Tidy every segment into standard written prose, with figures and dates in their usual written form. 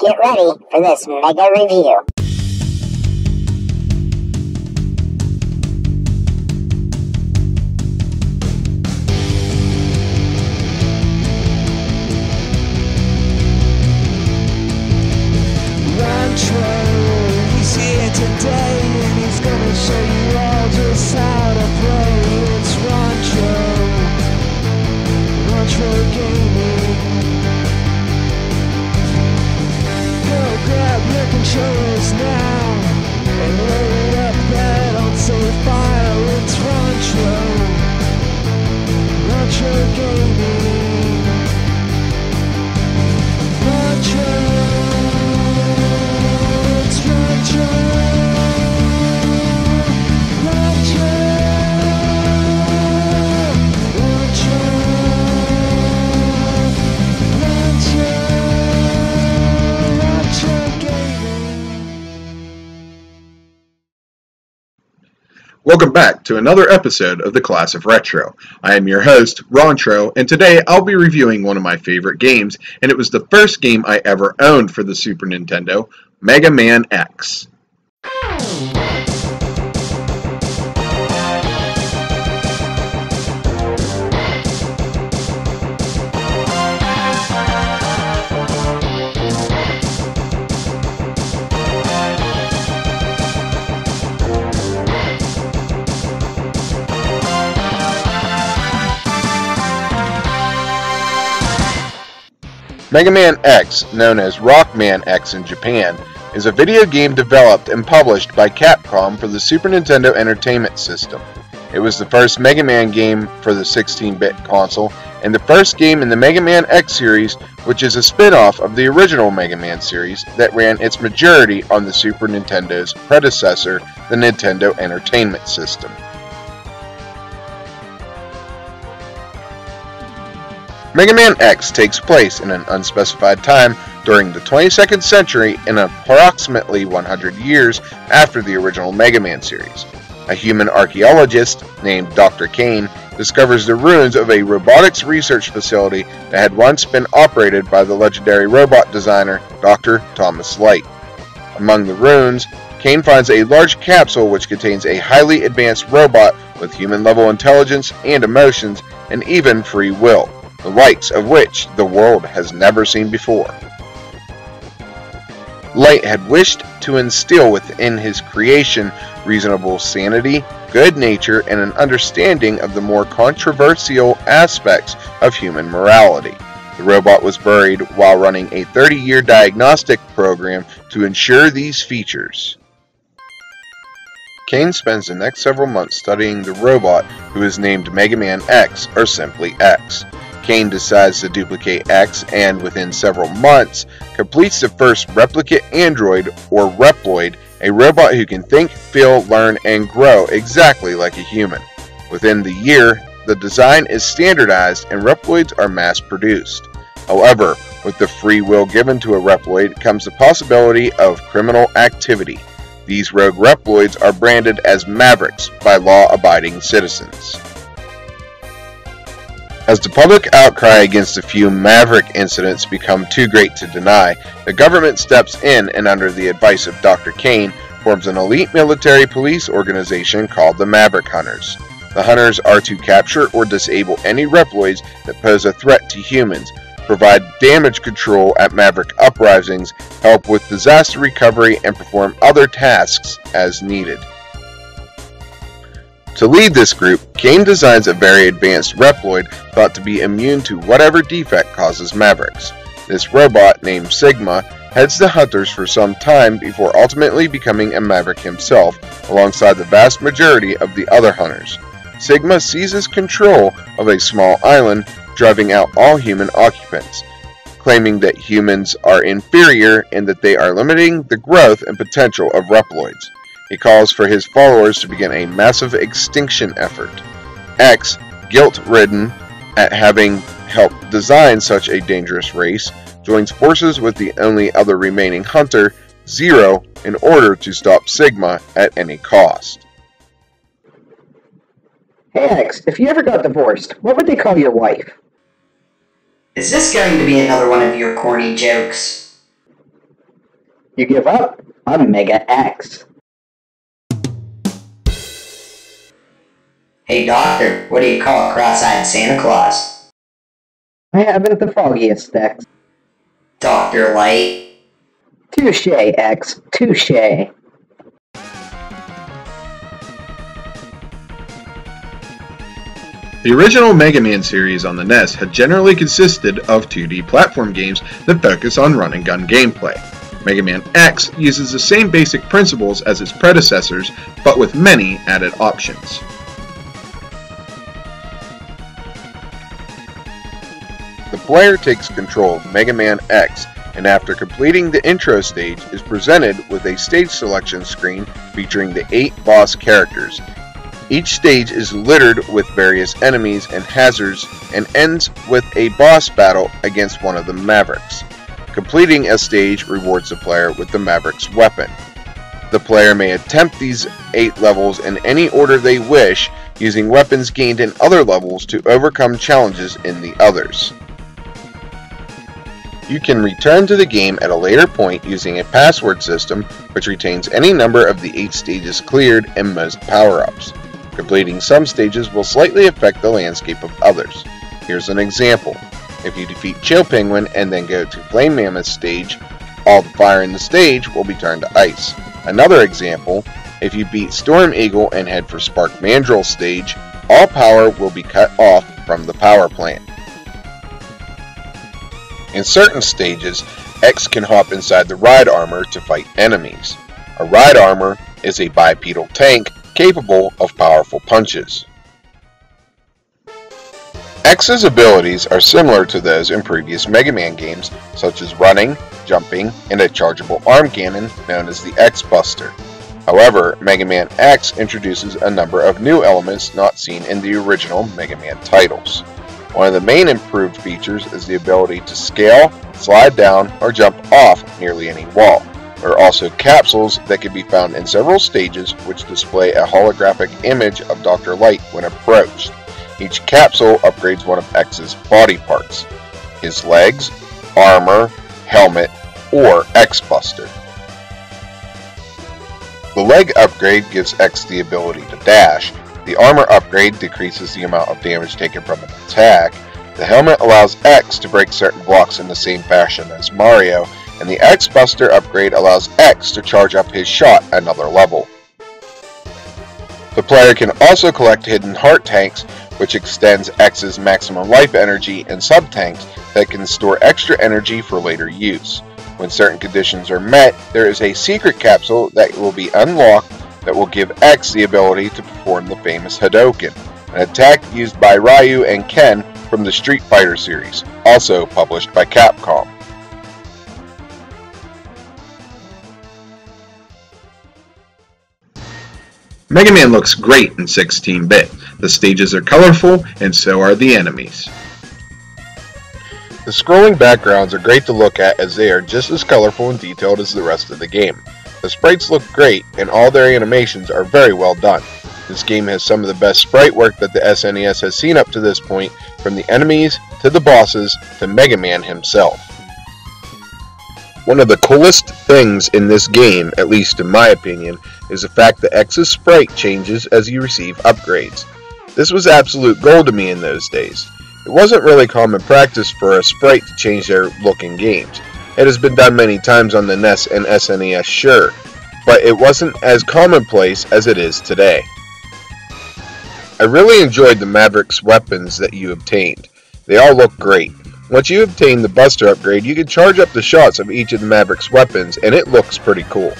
get ready for this mega review. Rontro, he's here today and he's gonna show you all just how to play. It's Rontro Gaming. Go grab your controllers now and load up that unsafe file. It's Rontro Gaming. Rontro. Welcome back to another episode of the Class of Retro. I am your host, Rontro, and today I'll be reviewing one of my favorite games, and it was the first game I ever owned for the Super Nintendo, Mega Man X. Mega Man X, known as Rockman X in Japan, is a video game developed and published by Capcom for the Super Nintendo Entertainment System. It was the first Mega Man game for the 16-bit console, and the first game in the Mega Man X series, which is a spin-off of the original Mega Man series that ran its majority on the Super Nintendo's predecessor, the Nintendo Entertainment System. Mega Man X takes place in an unspecified time during the 22nd century and approximately 100 years after the original Mega Man series. A human archaeologist named Dr. Kane discovers the ruins of a robotics research facility that had once been operated by the legendary robot designer Dr. Thomas Light. Among the ruins, Kane finds a large capsule which contains a highly advanced robot with human-level intelligence and emotions and even free will, the likes of which the world has never seen before. Light had wished to instill within his creation reasonable sanity, good nature, and an understanding of the more controversial aspects of human morality. The robot was buried while running a 30-year diagnostic program to ensure these features. Kane spends the next several months studying the robot, who is named Mega Man X, or simply X. Kane decides to duplicate X and, within several months, completes the first replicate android, or Reploid, a robot who can think, feel, learn, and grow exactly like a human. Within the year, the design is standardized and Reploids are mass-produced. However, with the free will given to a Reploid comes the possibility of criminal activity. These rogue Reploids are branded as Mavericks by law-abiding citizens. As the public outcry against a few Maverick incidents become too great to deny, the government steps in and, under the advice of Dr. Kane, forms an elite military police organization called the Maverick Hunters. The Hunters are to capture or disable any Reploids that pose a threat to humans, provide damage control at Maverick uprisings, help with disaster recovery, and perform other tasks as needed. To lead this group, Kane designs a very advanced Reploid thought to be immune to whatever defect causes Mavericks. This robot, named Sigma, heads the Hunters for some time before ultimately becoming a Maverick himself, alongside the vast majority of the other Hunters. Sigma seizes control of a small island, driving out all human occupants, claiming that humans are inferior and that they are limiting the growth and potential of Reploids. He calls for his followers to begin a massive extinction effort. X, guilt-ridden at having helped design such a dangerous race, joins forces with the only other remaining hunter, Zero, in order to stop Sigma at any cost. Hey X, if you ever got divorced, what would they call your wife? Is this going to be another one of your corny jokes? You give up? I'm Mega X. Hey Doctor, what do you call a cross-eyed Santa Claus? I haven't the foggiest, X. Dr. Light? Touche, X. Touche. The original Mega Man series on the NES had generally consisted of 2D platform games that focus on run-and-gun gameplay. Mega Man X uses the same basic principles as its predecessors, but with many added options. The player takes control of Mega Man X, and after completing the intro stage is presented with a stage selection screen featuring the 8 boss characters. Each stage is littered with various enemies and hazards and ends with a boss battle against one of the Mavericks. Completing a stage rewards the player with the Mavericks weapon. The player may attempt these 8 levels in any order they wish, using weapons gained in other levels to overcome challenges in the others. You can return to the game at a later point using a password system which retains any number of the 8 stages cleared and most power-ups. Completing some stages will slightly affect the landscape of others. Here's an example. If you defeat Chill Penguin and then go to Flame Mammoth stage, all the fire in the stage will be turned to ice. Another example, if you beat Storm Eagle and head for Spark Mandrill stage, all power will be cut off from the power plant. In certain stages, X can hop inside the ride armor to fight enemies. A ride armor is a bipedal tank capable of powerful punches. X's abilities are similar to those in previous Mega Man games, such as running, jumping, and a chargeable arm cannon known as the X-Buster. However, Mega Man X introduces a number of new elements not seen in the original Mega Man titles. One of the main improved features is the ability to scale, slide down, or jump off nearly any wall. There are also capsules that can be found in several stages which display a holographic image of Dr. Light when approached. Each capsule upgrades one of X's body parts, his legs, armor, helmet, or X-Buster. The leg upgrade gives X the ability to dash, the armor upgrade decreases the amount of damage taken from an attack, the helmet allows X to break certain blocks in the same fashion as Mario, and the X-Buster upgrade allows X to charge up his shot another level. The player can also collect hidden heart tanks, which extends X's maximum life energy, and sub-tanks that can store extra energy for later use. When certain conditions are met, there is a secret capsule that will be unlocked that will give X the ability to perform the famous Hadoken, an attack used by Ryu and Ken from the Street Fighter series, also published by Capcom. Mega Man looks great in 16-bit. The stages are colorful, and so are the enemies. The scrolling backgrounds are great to look at as they are just as colorful and detailed as the rest of the game. The sprites look great, and all their animations are very well done. This game has some of the best sprite work that the SNES has seen up to this point, from the enemies, to the bosses, to Mega Man himself. One of the coolest things in this game, at least in my opinion, is the fact that X's sprite changes as you receive upgrades. This was absolute gold to me in those days. It wasn't really common practice for a sprite to change their look in games. It has been done many times on the NES and SNES, sure, but it wasn't as commonplace as it is today. I really enjoyed the Mavericks weapons that you obtained. They all look great. Once you obtain the Buster upgrade, you can charge up the shots of each of the Mavericks weapons, and it looks pretty cool.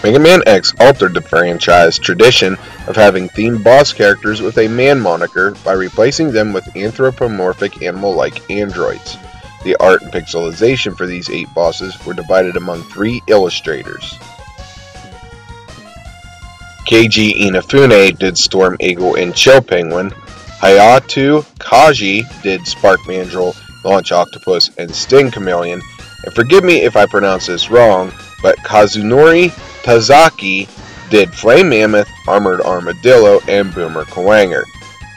Mega Man X altered the franchise tradition of having themed boss characters with a man moniker by replacing them with anthropomorphic animal-like androids. The art and pixelization for these 8 bosses were divided among 3 illustrators. Keiji Inafune did Storm Eagle and Chill Penguin, Hayato Kaji did Spark Mandrill, Launch Octopus, and Sting Chameleon, and forgive me if I pronounce this wrong, but Kazunori Tazaki did Flame Mammoth, Armored Armadillo, and Boomer Kuwanger.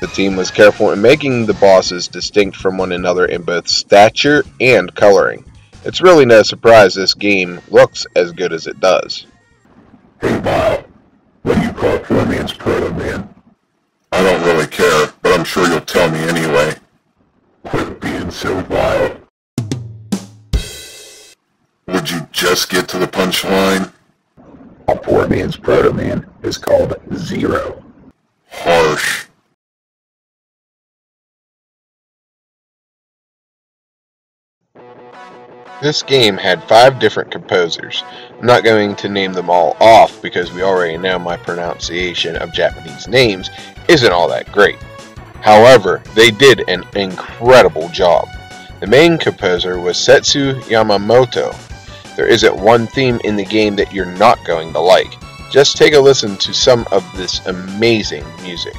The team was careful in making the bosses distinct from one another in both stature and coloring. It's really no surprise this game looks as good as it does. Hey Bob, what do you call poor man's Proto Man? I don't really care, but I'm sure you'll tell me anyway. Quit being so wild. Would you just get to the punchline? A poor man's Proto Man is called Zero. Harsh. This game had 5 different composers. I'm not going to name them all off because we already know my pronunciation of Japanese names isn't all that great. However, they did an incredible job. The main composer was Setsu Yamamoto. There isn't one theme in the game that you're not going to like. Just take a listen to some of this amazing music.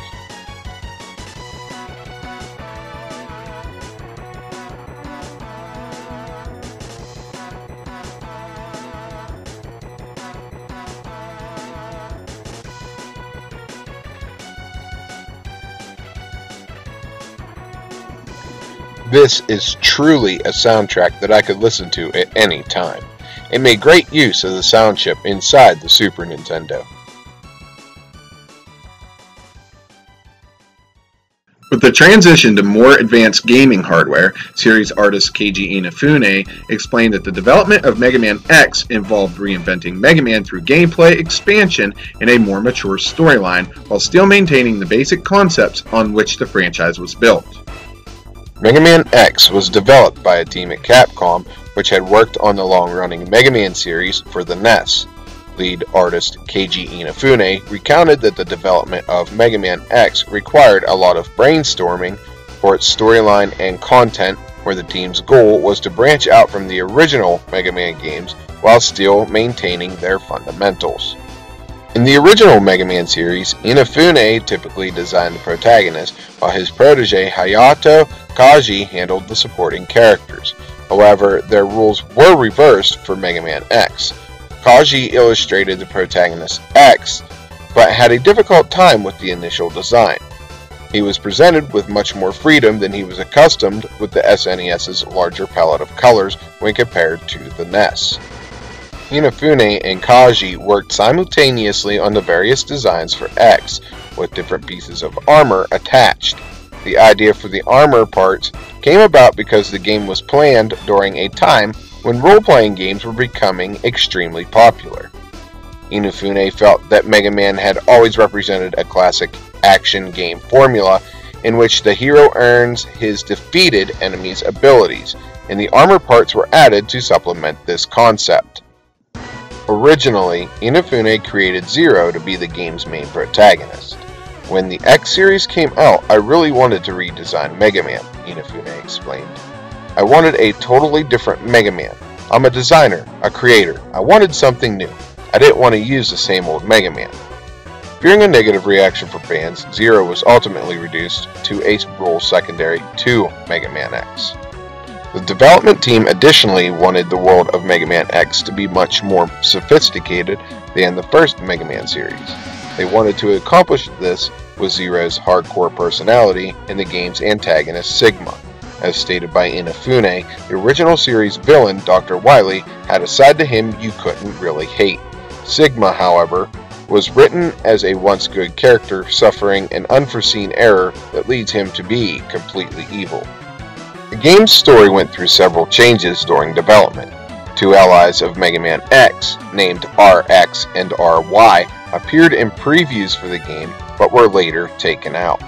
This is truly a soundtrack that I could listen to at any time. It made great use of the sound chip inside the Super Nintendo. With the transition to more advanced gaming hardware, series artist Keiji Inafune explained that the development of Mega Man X involved reinventing Mega Man through gameplay expansion and a more mature storyline, while still maintaining the basic concepts on which the franchise was built. Mega Man X was developed by a team at Capcom which had worked on the long-running Mega Man series for the NES. Lead artist Keiji Inafune recounted that the development of Mega Man X required a lot of brainstorming for its storyline and content, where the team's goal was to branch out from the original Mega Man games while still maintaining their fundamentals. In the original Mega Man series, Inafune typically designed the protagonist, while his protege Hayato Kaji handled the supporting characters. However, their roles were reversed for Mega Man X. Kaji illustrated the protagonist X, but had a difficult time with the initial design. He was presented with much more freedom than he was accustomed with the SNES's larger palette of colors when compared to the NES. Inafune and Kaji worked simultaneously on the various designs for X, with different pieces of armor attached. The idea for the armor parts came about because the game was planned during a time when role-playing games were becoming extremely popular. Inafune felt that Mega Man had always represented a classic action game formula in which the hero earns his defeated enemy's abilities, and the armor parts were added to supplement this concept. Originally, Inafune created Zero to be the game's main protagonist. When the X series came out, I really wanted to redesign Mega Man, Inafune explained. I wanted a totally different Mega Man. I'm a designer, a creator. I wanted something new. I didn't want to use the same old Mega Man. Fearing a negative reaction from fans, Zero was ultimately reduced to a role secondary to Mega Man X. The development team additionally wanted the world of Mega Man X to be much more sophisticated than the first Mega Man series. They wanted to accomplish this with Zero's hardcore personality and the game's antagonist Sigma. As stated by Inafune, the original series villain Dr. Wily had a side to him you couldn't really hate. Sigma, however, was written as a once good character suffering an unforeseen error that leads him to be completely evil. The game's story went through several changes during development. Two allies of Mega Man X, named RX and RY, appeared in previews for the game, but were later taken out.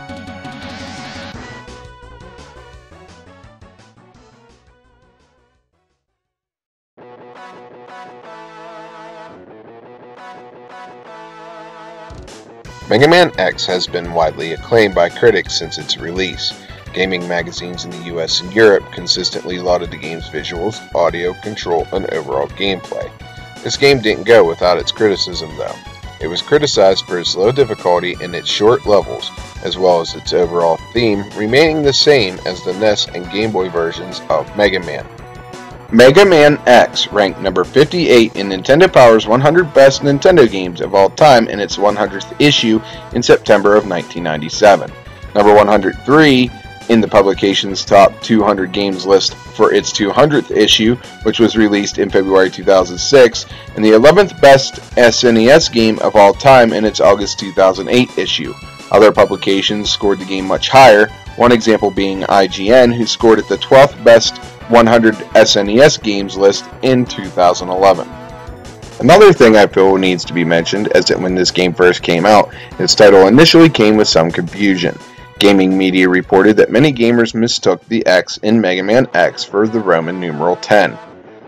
Mega Man X has been widely acclaimed by critics since its release. Gaming magazines in the US and Europe consistently lauded the game's visuals, audio, control, and overall gameplay. This game didn't go without its criticism though. It was criticized for its low difficulty and its short levels, as well as its overall theme remaining the same as the NES and Game Boy versions of Mega Man. Mega Man X ranked number 58 in Nintendo Power's 100 Best Nintendo Games of All Time in its 100th issue in September of 1997. Number 103 in the publication's top 200 games list for its 200th issue, which was released in February 2006, and the 11th best SNES game of all time in its August 2008 issue. Other publications scored the game much higher, one example being IGN, who scored it the 12th best 100 SNES games list in 2011. Another thing I feel needs to be mentioned is that when this game first came out, its title initially came with some confusion. Gaming media reported that many gamers mistook the X in Mega Man X for the Roman numeral 10.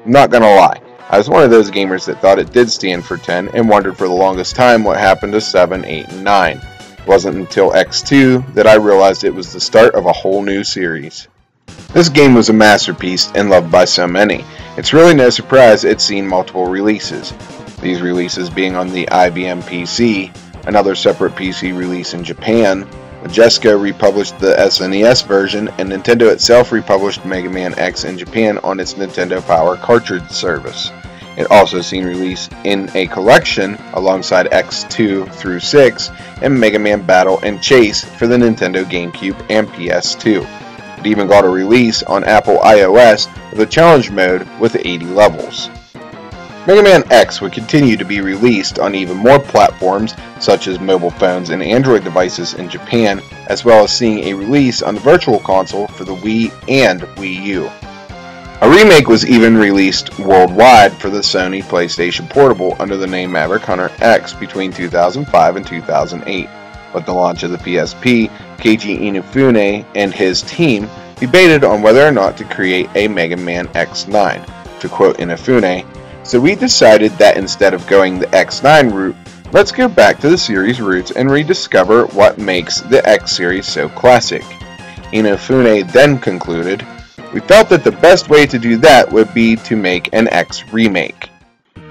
I'm not gonna lie, I was one of those gamers that thought it did stand for 10 and wondered for the longest time what happened to 7, 8, and 9. It wasn't until X2 that I realized it was the start of a whole new series. This game was a masterpiece and loved by so many. It's really no surprise it's seen multiple releases. These releases being on the IBM PC, another separate PC release in Japan, Majesco republished the SNES version, and Nintendo itself republished Mega Man X in Japan on its Nintendo Power cartridge service. It also seen release in a collection alongside X2 through 6 and Mega Man Battle and Chase for the Nintendo GameCube and PS2. It even got a release on Apple iOS with a challenge mode with 80 levels. Mega Man X would continue to be released on even more platforms such as mobile phones and Android devices in Japan, as well as seeing a release on the Virtual Console for the Wii and Wii U. A remake was even released worldwide for the Sony PlayStation Portable under the name Maverick Hunter X between 2005 and 2008. With the launch of the PSP, Keiji Inafune and his team debated on whether or not to create a Mega Man X9. To quote Inafune, "So we decided that instead of going the X9 route, let's go back to the series roots and rediscover what makes the X series so classic." Inafune then concluded, "We felt that the best way to do that would be to make an X remake."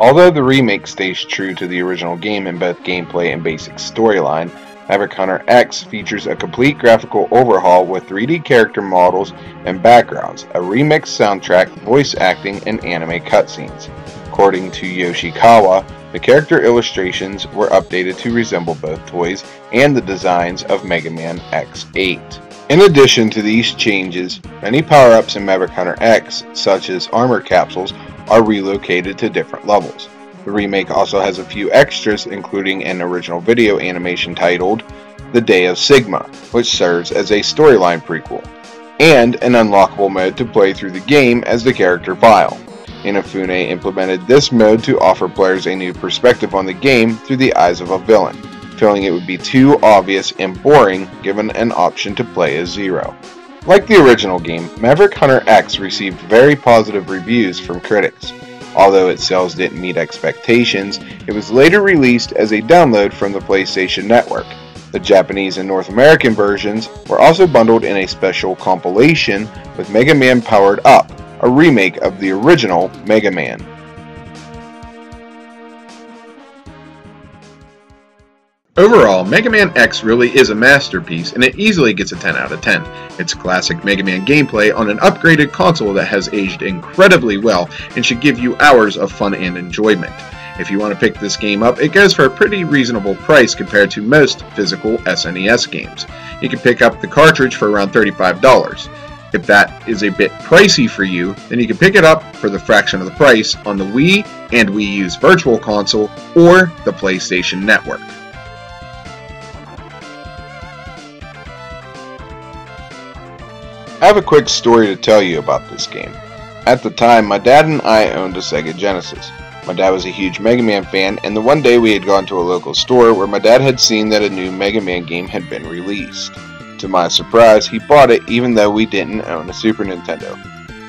Although the remake stays true to the original game in both gameplay and basic storyline, Maverick Hunter X features a complete graphical overhaul with 3D character models and backgrounds, a remixed soundtrack, voice acting, and anime cutscenes. According to Yoshikawa, the character illustrations were updated to resemble both toys and the designs of Mega Man X8. In addition to these changes, many power-ups in Maverick Hunter X, such as armor capsules, are relocated to different levels. The remake also has a few extras, including an original video animation titled The Day of Sigma, which serves as a storyline prequel, and an unlockable mode to play through the game as the character file. Inafune implemented this mode to offer players a new perspective on the game through the eyes of a villain, feeling it would be too obvious and boring given an option to play as Zero. Like the original game, Maverick Hunter X received very positive reviews from critics. Although its sales didn't meet expectations, it was later released as a download from the PlayStation Network. The Japanese and North American versions were also bundled in a special compilation with Mega Man Powered Up, a remake of the original Mega Man. Overall, Mega Man X really is a masterpiece, and it easily gets a 10 out of 10. It's classic Mega Man gameplay on an upgraded console that has aged incredibly well and should give you hours of fun and enjoyment. If you want to pick this game up, it goes for a pretty reasonable price compared to most physical SNES games. You can pick up the cartridge for around $35. If that is a bit pricey for you, then you can pick it up for the fraction of the price on the Wii and Wii U's Virtual Console or the PlayStation Network. I have a quick story to tell you about this game. At the time, my dad and I owned a Sega Genesis. My dad was a huge Mega Man fan, and the one day we had gone to a local store where my dad had seen that a new Mega Man game had been released. To my surprise, he bought it even though we didn't own a Super Nintendo.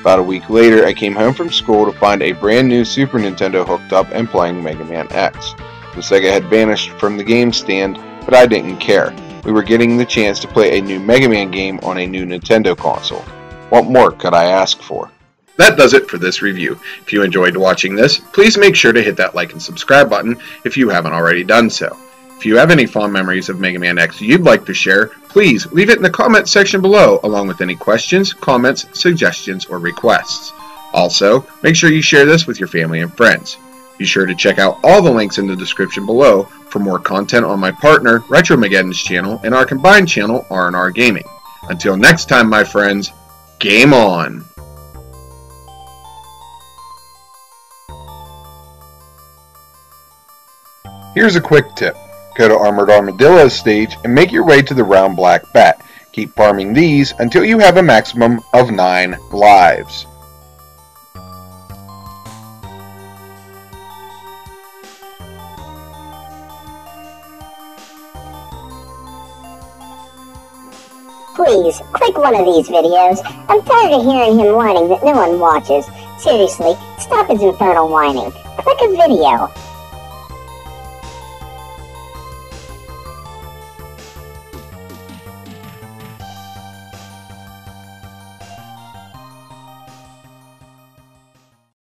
About a week later, I came home from school to find a brand new Super Nintendo hooked up and playing Mega Man X. The Sega had vanished from the game stand, but I didn't care. We were getting the chance to play a new Mega Man game on a new Nintendo console. What more could I ask for? That does it for this review. If you enjoyed watching this, please make sure to hit that like and subscribe button if you haven't already done so. If you have any fond memories of Mega Man X you'd like to share, please leave it in the comment section below along with any questions, comments, suggestions, or requests. Also, make sure you share this with your family and friends. Be sure to check out all the links in the description below for more content on my partner, Retromageddon's channel, and our combined channel, R&R Gaming. Until next time, my friends, game on! Here's a quick tip. Go to Armored Armadillo's stage and make your way to the round black bat. Keep farming these until you have a maximum of 9 lives. Please, click one of these videos. I'm tired of hearing him whining that no one watches. Seriously, stop his infernal whining. Click a video.